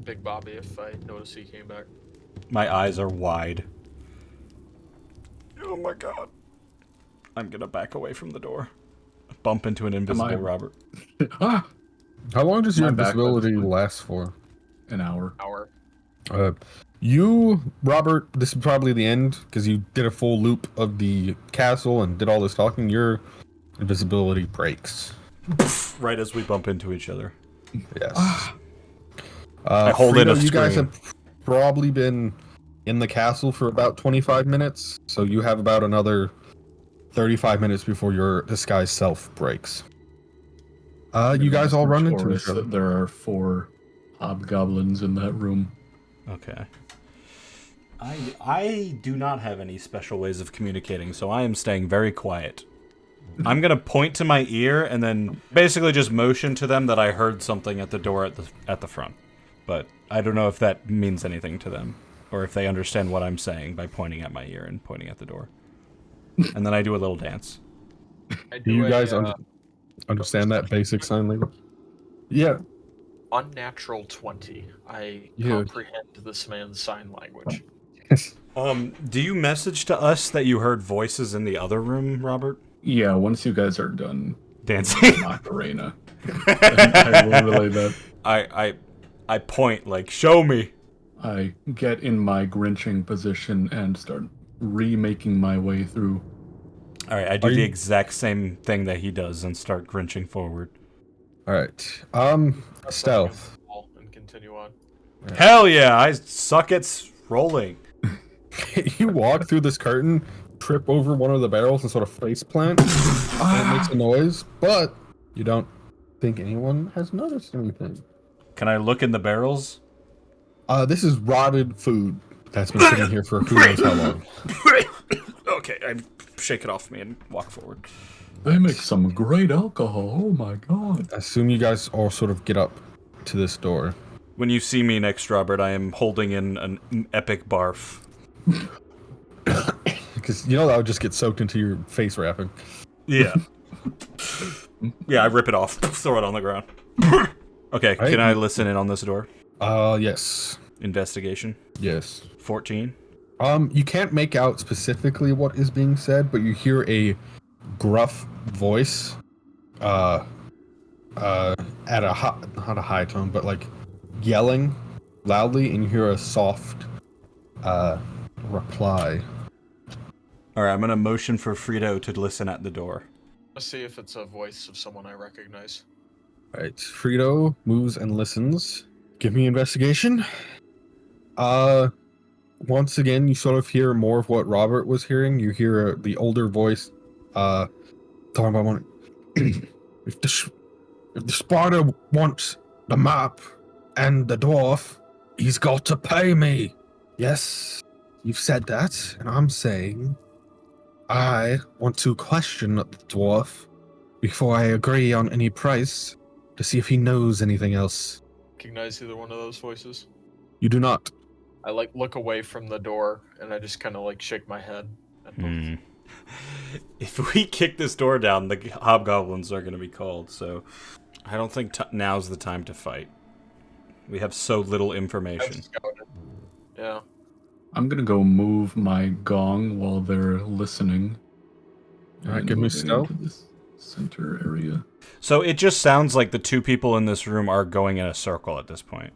Big Bobby if I notice he came back. My eyes are wide. Oh my god. I'm gonna back away from the door. Bump into an invisible Robert. Ah! How long does your My back invisibility was- last for? An hour. Hour. You, Robert, this is probably the end because you did a full loop of the castle and did all this talking. Your invisibility breaks. Right as we bump into each other. Yes. I hold in a You guys scream. have probably been in the castle for about 25 minutes, so you have about another 35 minutes before your disguised self breaks. You guys all run into Taurus each other. that there are 4 hobgoblins in that room. Okay. I do not have any special ways of communicating, so I am staying very quiet. I'm gonna point to my ear and then basically just motion to them that I heard something at the door at the front. But I don't know if that means anything to them, or if they understand what I'm saying by pointing at my ear and pointing at the door. And then I do a little dance. I Do you a, guys understand that basic sign language? Yeah. unnatural 20. I Yeah. comprehend this man's sign language. Do you message to us that you heard voices in the other room, Robert? Yeah, once you guys are done Dancing. Macarena, I will relay that. I point like, show me. I get in my grinching position and start remaking my way through. All right, I do Are the you- exact same thing that he does and start grinching forward. All right. Stealth. And continue on. Hell yeah, I suck at rolling. You walk through this curtain, trip over one of the barrels, and sort of face plant. And it makes a noise, but you don't think anyone has noticed anything. Can I look in the barrels? This is rotted food that's been sitting here for who knows how long. Okay, I shake it off me and walk forward. They make some great alcohol. Oh my god. I assume you guys all sort of get up to this door. When you see me next, Robert, I am holding in an epic barf. Because you know that would just get soaked into your face wrapping. Yeah. Yeah, I rip it off, throw it on the ground. Okay, Right. can I listen in on this door? Yes. Investigation. Yes. 14. You can't make out specifically what is being said, but you hear a gruff voice, at a not a high tone, but like yelling loudly, and you hear a soft, reply. All right, I'm gonna motion for Frito to listen at the door. Let's see if it's a voice of someone I recognize. All right, Frito moves and listens. Give me investigation. Once again, you sort of hear more of what Robert was hearing. You hear the older voice, talking about one. if the spider wants the map and the dwarf, he's got to pay me. Yes, you've said that, and I'm saying I want to question the dwarf before I agree on any price to see if he knows anything else. Recognize either one of those voices? You do not. I look away from the door and I just kind of shake my head at both. If we kick this door down, the hobgoblins are gonna be called. So I don't think now's the time to fight. We have so little information. Yeah. I'm gonna go move my gong while they're listening. All right, and give me moving stealth. into this center area. So it just sounds like the two people in this room are going in a circle at this point.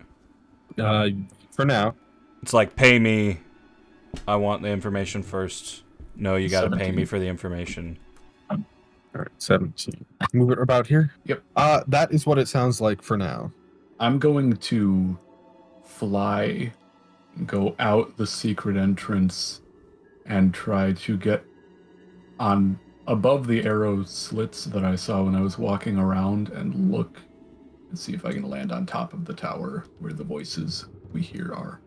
For now. It's like, pay me. I want the information first. No, you gotta pay me 17. for the information. All right, 17. Move it about here. Yep. That is what it sounds like for now. I'm going to fly, go out the secret entrance, and try to get on above the arrow slits that I saw when I was walking around and look and see if I can land on top of the tower where the voices we hear are.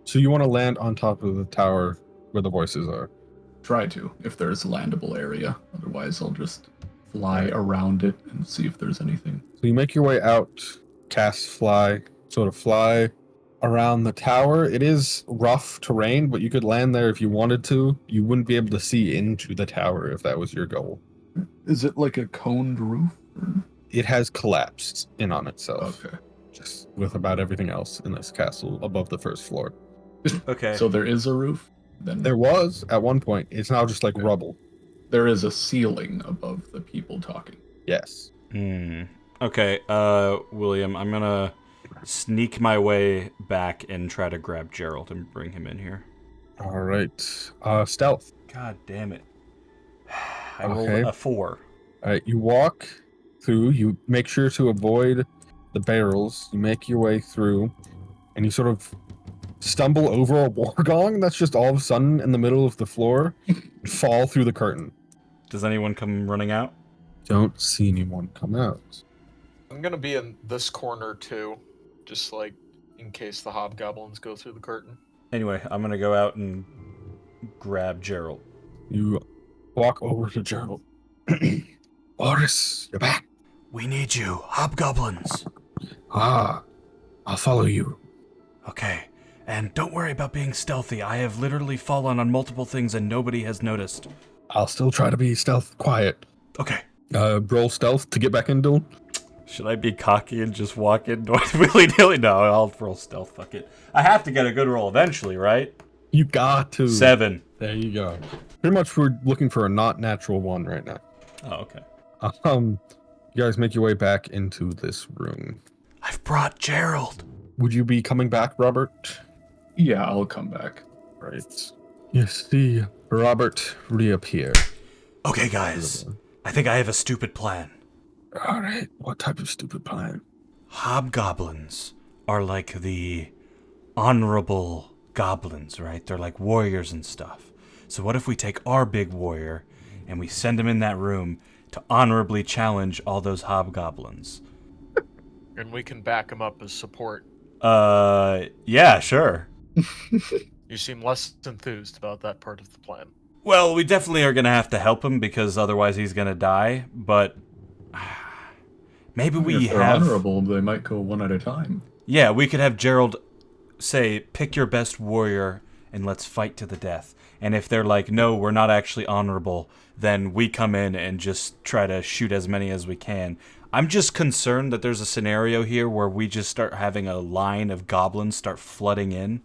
So you want to land on top of the tower where the voices are. Try to, if there's a landable area. Otherwise, I'll just fly around it and see if there's anything. So you make your way out, cast fly, sort of fly around the tower. It is rough terrain, but you could land there if you wanted to. You wouldn't be able to see into the tower if that was your goal. Is it like a coned roof? It has collapsed in on itself. Okay. Just with about everything else in this castle above the first floor. Okay. So there is a roof? Then There was at one point. It's now just like Okay. rubble. there is a ceiling above the people talking. Yes. Okay, William, I'm gonna sneak my way back and try to grab Gerald and bring him in here. All right. Stealth. God damn it. I Okay. rolled a 4. All right. You walk through. You make sure to avoid the barrels. You make your way through, and you sort of stumble over a war gong that's just all of a sudden in the middle of the floor, fall through the curtain. Does anyone come running out? Don't see anyone come out. I'm gonna be in this corner too, just in case the hobgoblins go through the curtain. Anyway, I'm gonna go out and grab Gerald. You walk over to Gerald. Boris, you're back. We need you, hobgoblins. I'll follow you. Okay, and don't worry about being stealthy. I have literally fallen on multiple things and nobody has noticed. I'll still try to be stealth quiet. Okay. Roll stealth to get back in, Dylan. Should I be cocky and just walk in willy-nilly? No, I'll roll stealth, fuck it. I have to get a good roll eventually, right? You got to. 7. There you go. Pretty much we're looking for a not natural one right now. Oh, okay. You guys make your way back into this room. I've brought Gerald. Would you be coming back, Robert? Yeah, I'll come back. Right. You see Robert reappear. Okay, guys. I think I have a stupid plan. All right. What type of stupid plan? Hobgoblins are like the honorable goblins, right? They're like warriors and stuff. So what if we take our big warrior and we send him in that room to honorably challenge all those hobgoblins? And we can back him up as support. Yeah, sure. You seem less enthused about that part of the plan. Well, we definitely are gonna have to help him because otherwise he's gonna die, but maybe we If they're have... honorable, they might go one at a time. Yeah, we could have Gerald say, pick your best warrior and let's fight to the death. And if they're like, no, we're not actually honorable, then we come in and just try to shoot as many as we can. I'm just concerned that there's a scenario here where we just start having a line of goblins start flooding in.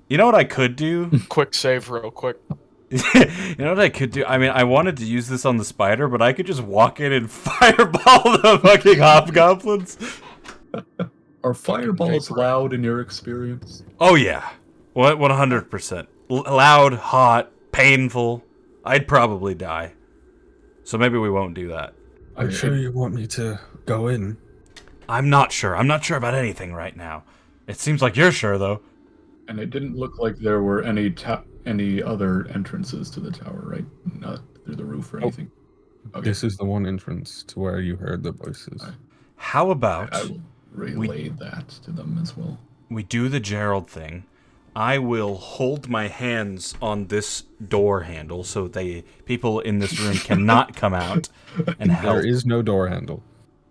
You know what I could do? Quick save, real quick. You know what I could do? I mean, I wanted to use this on the spider, but I could just walk in and fireball the fucking hobgoblins. Are fireballs loud in your experience? Oh yeah, 100%. Loud, hot, painful. I'd probably die. So maybe we won't do that. Are you sure you want me to go in? I'm not sure. I'm not sure about anything right now. It seems like you're sure, though. And it didn't look like there were any other entrances to the tower, right? Not through the roof or anything. Okay. This is the one entrance to where you heard the voices. How about I will relay that to them as well. we do the Gerald thing? I will hold my hands on this door handle so people in this room cannot come out and help. There is no door handle.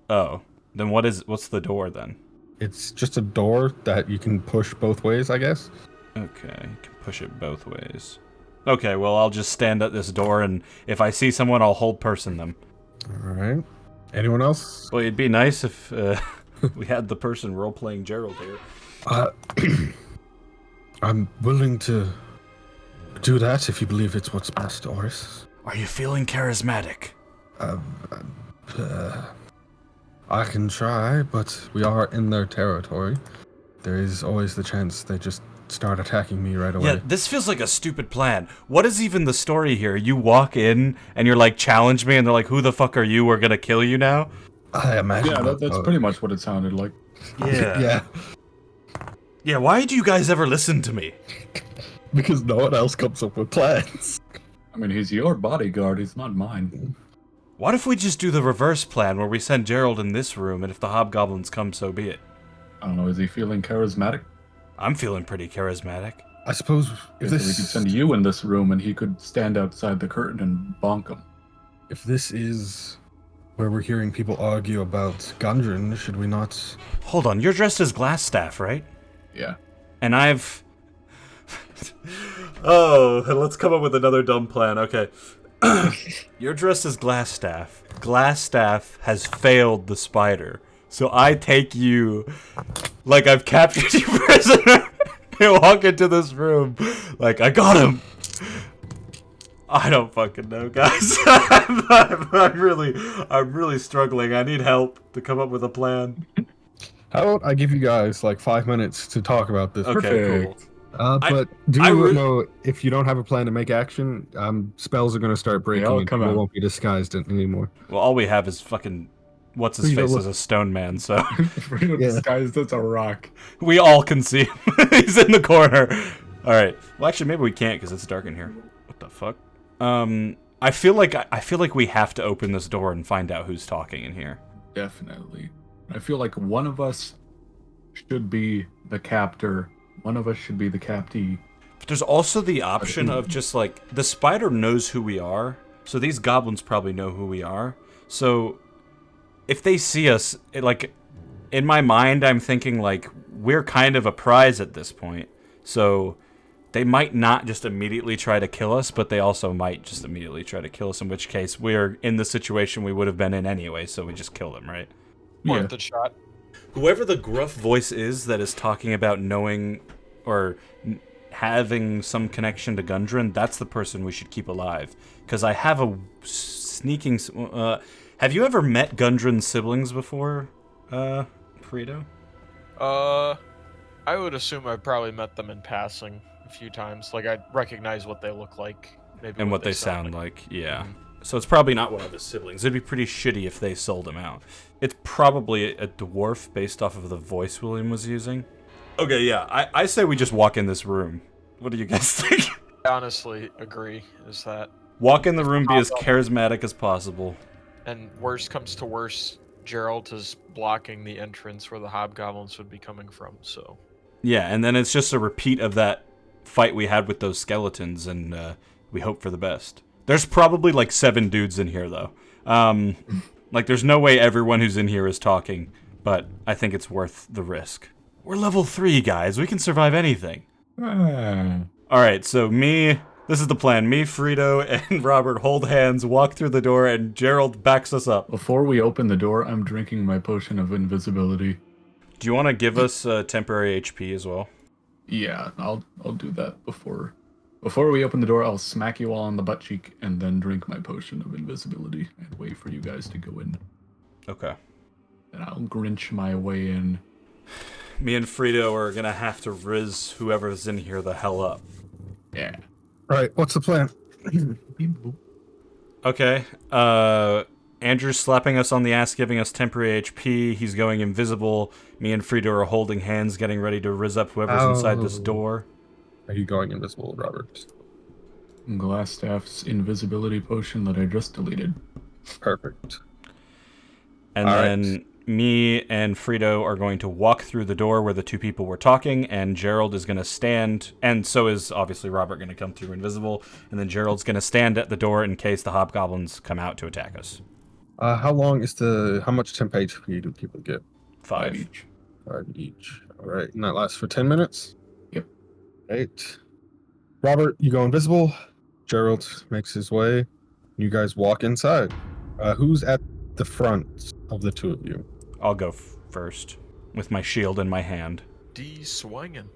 Oh, then what's the door then? It's just a door that you can push both ways, I guess. Okay, you can push it both ways. Okay, well, I'll just stand at this door, and if I see someone, I'll hold person them. All right. Anyone else? Well, it'd be nice if we had the person role-playing Gerald here. I'm willing to do that if you believe it's what's best, Oris. Are you feeling charismatic? I can try, but we are in their territory. There is always the chance they just start attacking me right away. Yeah, this feels like a stupid plan. What is even the story here? You walk in, and you're like, challenge me, and they're like, who the fuck are you? We're gonna kill you now? I imagine. Yeah, that's pretty much what it sounded like. Yeah. Yeah. Yeah, why do you guys ever listen to me? Because no one else comes up with plans. I mean, he's your bodyguard, he's not mine. What if we just do the reverse plan, where we send Gerald in this room, and if the hobgoblins come, so be it? I don't know, is he feeling charismatic? I'm feeling pretty charismatic. I suppose if We this could send you in this room and he could stand outside the curtain and bonk him. if this is where we're hearing people argue about Gundren, should we not? Hold on, you're dressed as Glassstaff, right? Yeah. And I've... Oh, let's come up with another dumb plan. Okay. You're dressed as Glassstaff. Glassstaff has failed the spider. So I take you like I've captured you prisoner and walk into this room like, I got him. I don't fucking know, guys. I'm really struggling. I need help to come up with a plan. How about I give you guys like 5 minutes to talk about this? Okay, cool. But know if you don't have a plan to make action, spells are going to start breaking and people won't be disguised anymore. Well, all we have is fucking what's his face as a stone man, so Disguised as a rock. we all can see him. He's in the corner. All right. Well, actually, maybe we can't because it's dark in here. What the fuck? I feel like we have to open this door and find out who's talking in here. Definitely. I feel like one of us should be the captor. One of us should be the captee. But there's also the option of just like the spider knows who we are, so these goblins probably know who we are. So if they see us, like in my mind, I'm thinking like we're kind of a prize at this point. So they might not just immediately try to kill us, but they also might just immediately try to kill us. In which case, we're in the situation we would have been in anyway. So we just kill them, right? Worth the shot. Whoever the gruff voice is that is talking about knowing or having some connection to Gundren, that's the person we should keep alive. Because I have a sneaking... have you ever met Gundren's siblings before, Frito? I would assume I've probably met them in passing a few times. Like, I recognize what they look like. Maybe And what they sound like, yeah. So it's probably not one of his siblings. It'd be pretty shitty if they sold him out. It's probably a dwarf based off of the voice William was using. Okay, yeah, I say we just walk in this room. What do you guys think? I honestly agree, is that... Walk in the room, be as charismatic as possible. And worst comes to worst, Gerald is blocking the entrance where the hobgoblins would be coming from, so... Yeah, and then it's just a repeat of that fight we had with those skeletons, and we hope for the best. There's probably like 7 dudes in here, though. Like, there's no way everyone who's in here is talking, but I think it's worth the risk. We're level 3, guys. We can survive anything. All right, so me, This is the plan. Me, Frito, and Robert hold hands, walk through the door, and Gerald backs us up. Before we open the door, I'm drinking my potion of invisibility. Do you want to give us temporary HP as well? Yeah, I'll do that before we open the door. I'll smack you all on the butt cheek and then drink my potion of invisibility and wait for you guys to go in. Okay. And I'll Grinch my way in. Me and Frito are gonna have to riz whoever's in here the hell up. Yeah. All right, what's the plan? Okay. Andrew's slapping us on the ass, giving us temporary HP. He's going invisible. Me and Frito are holding hands, getting ready to riz up whoever's inside this door. Are you going invisible, Robert? Glassstaff's invisibility potion that I just deleted. Perfect. And All then right. me and Frito are going to walk through the door where the two people were talking, and Gerald is going to stand, and so is obviously Robert going to come through invisible, and then Gerald's going to stand at the door in case the hobgoblins come out to attack us. How much temp HP do people get? 5 each. 5 each. All right, and that lasts for 10 minutes? Yep. 8. Robert, you go invisible. Gerald makes his way. You guys walk inside. Who's at the front of the two of you? I'll go first, with my shield in my hand. D swinging.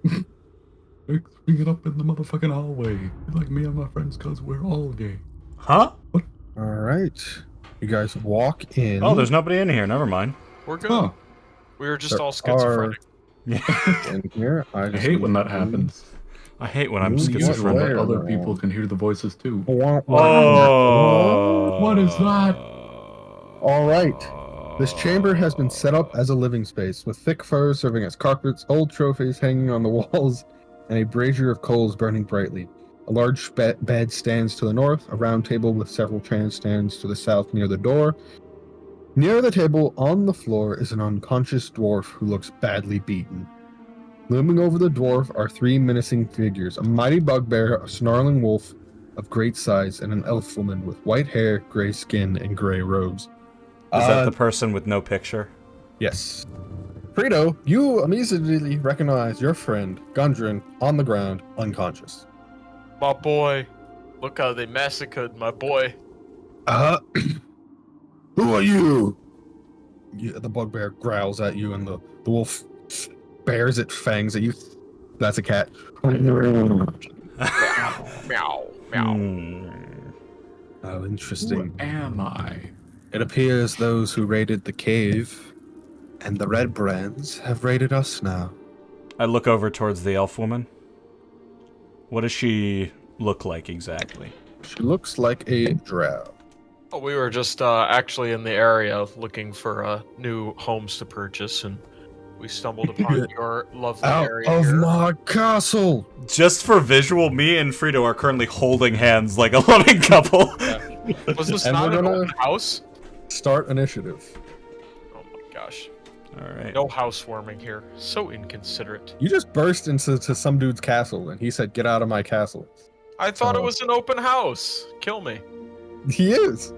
Bring it up in the motherfucking hallway. Like me and my friends, cause we're all gay. Huh? All right. You guys walk in. Oh, there's nobody in here. Never mind. We're good. Huh. We were just There all schizophrenic. in here. I just hate when need that happens. I hate when I'm Ooh, Use it when schizophrenic. Where? other people can hear the voices too. Oh. What is that? All right. This chamber has been set up as a living space, with thick furs serving as carpets, old trophies hanging on the walls, and a brazier of coals burning brightly. A large bed stands to the north, a round table with several chairs stands to the south near the door. Near the table, on the floor, is an unconscious dwarf who looks badly beaten. Looming over the dwarf are 3 menacing figures, a mighty bugbear, a snarling wolf of great size, and an elf woman with white hair, gray skin, and gray robes. Is that the person with no picture? Yes. Frito, you immediately recognize your friend, Gundren, on the ground, unconscious. My boy. Look how they massacred my boy. Who are you? The bugbear growls at you, and the wolf bares its fangs at you. That's a cat. Meow. Meow. Oh, interesting. Who am I? It appears those who raided the cave and the red brands have raided us now. I look over towards the elf woman. What does she look like exactly? She looks like a drow. Oh, we were just actually in the area looking for new homes to purchase, and we stumbled upon your lovely Out area of here. my castle! Just for visual, me and Frito are currently holding hands like a loving couple. Was this And not we're an gonna- open house? Start initiative. Oh my gosh. Alright. No housewarming here. So inconsiderate. You just burst into some dude's castle, and he said, "Get out of my castle." I thought it was an open house. Kill me. He is.